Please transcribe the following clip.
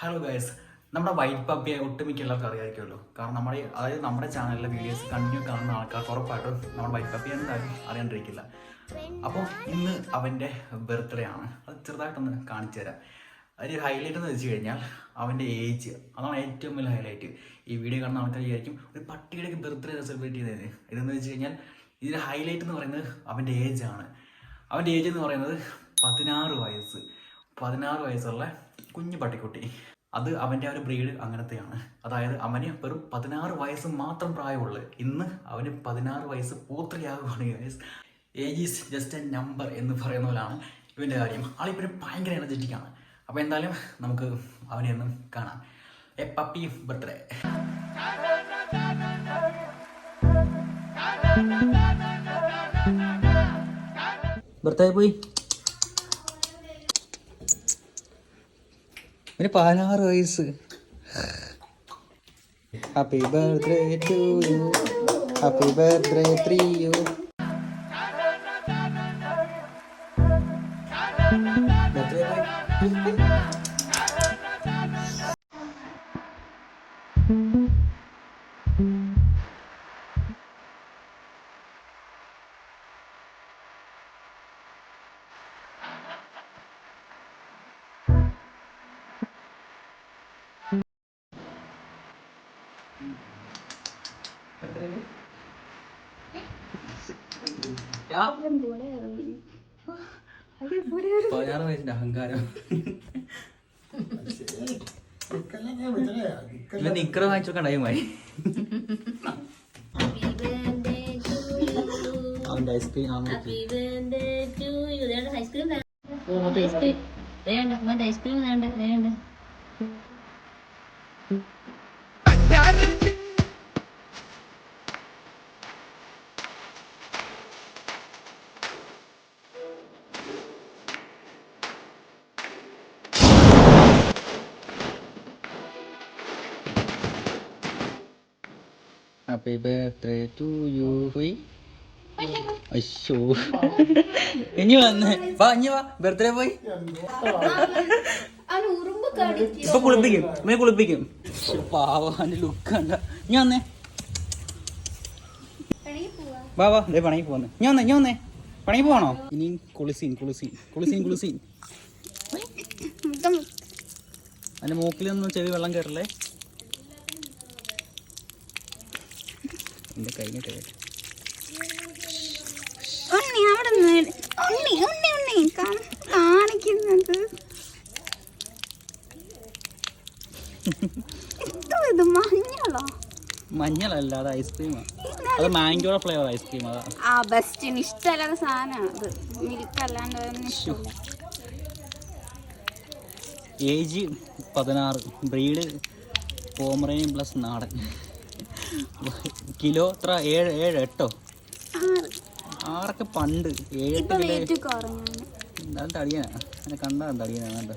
Hello guys, നമ്മുടെ white പപ്പിയെ ഒട്ടുമിക്ക എല്ലാവർക്കും അറിയാമായിരിക്കുമല്ലോ. കാരണം നമ്മുടെ ചാനലിലെ വീഡിയോസ് കണ്ടിന്യൂ കാണുന്ന ആൾക്കാർക്ക് ഉറപ്പായിട്ടും നമ്മുടെ വൈറ്റ് പപ്പി എന്തായാലും അറിയാണ്ടിരിക്കില്ല. അപ്പോൾ ഇന്ന് അവൻ്റെ ബർത്ത്ഡേ ആണ്. അത് ചെറുതായിട്ടൊന്ന് കാണിച്ചു തരാം. അതിൽ ഹൈലൈറ്റ് എന്ന് വെച്ച് കഴിഞ്ഞാൽ അവൻ്റെ ഏജ്. അതാണ് ഏറ്റവും വലിയ ഹൈലൈറ്റ്. ഈ വീഡിയോ കാണുന്ന ആൾക്കാർ വിചാരിക്കും ഒരു പട്ടിയുടെ ബർത്ത്ഡേ സെലിബ്രേറ്റ് ചെയ്തത്. ഇതെന്ന് വെച്ച് കഴിഞ്ഞാൽ ഇതിൻ്റെ ഹൈലൈറ്റ് എന്ന് പറയുന്നത് അവൻ്റെ ഏജാണ്. അവൻ്റെ ഏജ് എന്ന് പറയുന്നത് 16 വയസ്സ്. 16 വയസ്സുള്ള കുഞ്ഞു പട്ടിക്കുട്ടി. അത് അവൻ്റെ ഒരു ബ്രീഡ് അങ്ങനത്തെയാണ്. അതായത് അവന് വെറും 16 വയസ്സ് മാത്രം പ്രായമുള്ളൂ. ഇന്ന് അവന് 16 വയസ്സ് പൂർത്തിയാകുകയാണ് guys. Age is just a number എന്ന് പറയുന്ന പോലെയാണ് ഇവൻ്റെ കാര്യം. ആളിപ്പോഴും ഭയങ്കര എനർജറ്റിക്കാണ്. അപ്പോൾ എന്തായാലും നമുക്ക് അവനെ ഒന്ന് കാണാം. A puppy birthday. ബർത്ത്ഡേ പോയി 16 വയസ്സ്. Happy birthday to you, happy birthday to you. അഹങ്കാരം നിക്കറ് വാങ്ങിച്ചൊക്കെ ടൈമായി. അവന്റെ ice cream happy birthday to you. പോയി അയ്യോ ഇനി വന്നേ വാ, ഇനി വാ. ബർത്ത്ഡേ പോയി ഇപ്പൊ കുളിപ്പിക്കും. പാവാന്റെ ലുക്ക് കണ്ട. ഞാൻ വന്നേ വാ വാ. ദേ പണങ്ങി പോന്ന്. ഞാൻ വന്നേ പണങ്ങി പോവാണോ? ഇനി കുളിസീൻ. അതിന്റെ മൂക്കിലൊന്നും ചെവി വെള്ളം കയറല്ലേ. എന്റെ കഴിഞ്ഞിട്ട് കാണിക്കുന്നത് മഞ്ഞളല്ല, അത് ഐസ്ക്രീമാണ്. അത് മാംഗോയുടെ ഫ്ലേവർ ഐസ്ക്രീം. അതാ ആ ബെസ്റ്റിന് ഇഷ്ടമല്ലാത്ത സാധനമാണ് അത്. മിൽക്ക് അല്ലാണ്ട്. ഏജ് 16, ബ്രീഡ് പോമറേനിയൻ പ്ലസ് നാടൻ. കിലോ എത്ര? 7 8 6 പണ്ട് 7 കിലോ. എന്തായാലും തടിയാനാ. അങ്ങനെ കണ്ടാ തടിയാനാ.